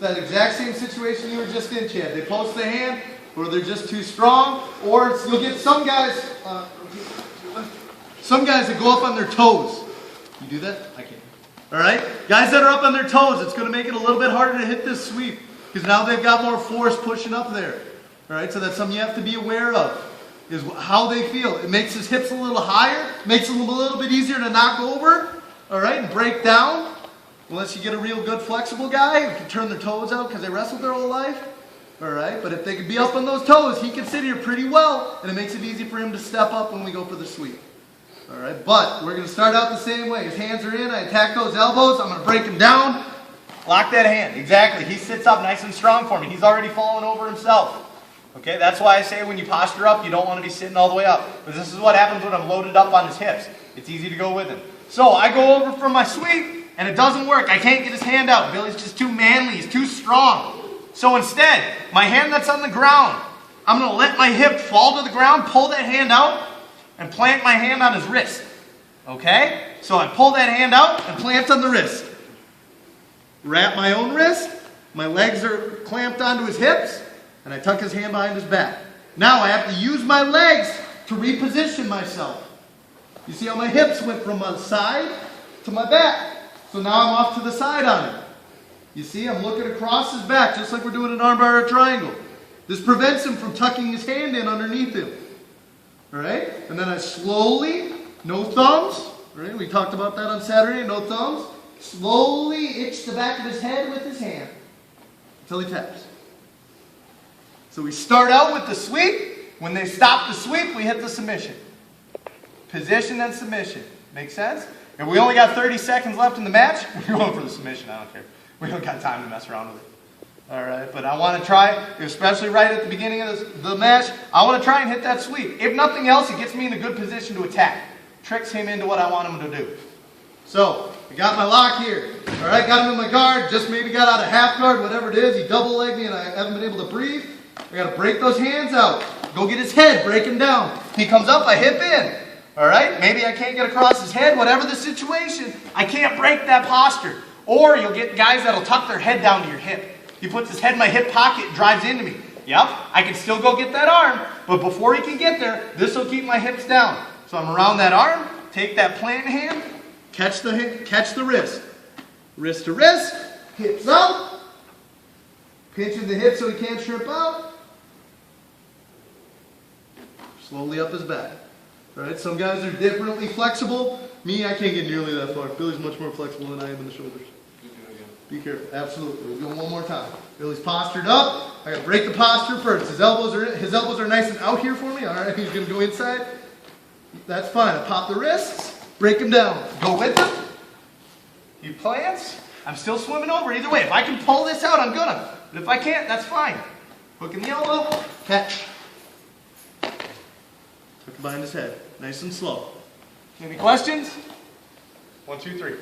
that exact same situation you were just in, Chad. They post the hand, or they're just too strong, or you'll get some guys that go up on their toes. You do that? I can't. All right? Guys that are up on their toes, it's going to make it a little bit harder to hit this sweep because now they've got more force pushing up there. All right? So that's something you have to be aware of, is how they feel. It makes his hips a little higher, makes them a little bit easier to knock over, all right, and break down. Unless you get a real good flexible guy who can turn their toes out because they wrestled their whole life. All right? But if they can be up on those toes, he can sit here pretty well, and it makes it easy for him to step up when we go for the sweep. All right, but we're going to start out the same way. His hands are in. I attack those elbows. I'm going to break him down. Lock that hand. Exactly. He sits up nice and strong for me. He's already fallen over himself. Okay, that's why I say when you posture up, you don't want to be sitting all the way up. But this is what happens when I'm loaded up on his hips. It's easy to go with him. So I go over for my sweep, and it doesn't work. I can't get his hand out. Billy's just too manly. He's too strong. So instead, my hand that's on the ground, I'm going to let my hip fall to the ground, pull that hand out, and plant my hand on his wrist. Okay? So I pull that hand out and plant on the wrist. Wrap my own wrist. My legs are clamped onto his hips. And I tuck his hand behind his back. Now I have to use my legs to reposition myself. You see how my hips went from my side to my back. So now I'm off to the side on him. You see, I'm looking across his back just like we're doing an armbar or triangle. This prevents him from tucking his hand in underneath him. Alright? And then I slowly, no thumbs, right? We talked about that on Saturday, no thumbs. Slowly itch the back of his head with his hand until he taps. So we start out with the sweep. When they stop the sweep, we hit the submission. Position and submission. Make sense? If we only got 30 seconds left in the match, we're going for the submission. I don't care. We don't got time to mess around with it. All right, but I want to try, especially right at the beginning of the match, I want to try and hit that sweep. If nothing else, it gets me in a good position to attack. Tricks him into what I want him to do. So, I got my lock here. All right, got him in my guard, just maybe got out of half guard, whatever it is. He double-legged me and I haven't been able to breathe. I got to break those hands out. Go get his head, break him down. He comes up, I hip in. All right, maybe I can't get across his head, whatever the situation, I can't break that posture. Or you'll get guys that'll tuck their head down to your hip. He puts his head in my hip pocket and drives into me. Yep, I can still go get that arm, but before he can get there, this will keep my hips down. So I'm around that arm, take that plant hand, catch the wrist. Wrist to wrist, hips out, pinching the hip so he can't shrimp out. Slowly up his back. All right, some guys are differently flexible. Me, I can't get nearly that far. Billy's much more flexible than I am in the shoulders. Be careful. Absolutely. We'll do it one more time. Billy's postured up. I gotta break the posture first. His elbows are nice and out here for me. All right, he's gonna go inside. That's fine. I pop the wrists, break him down. Go with him. He plants. I'm still swimming over. Either way, if I can pull this out, I'm gonna. But if I can't, that's fine. Hook in the elbow, catch. Tuck it behind his head. Nice and slow. Any questions? 1, 2, 3.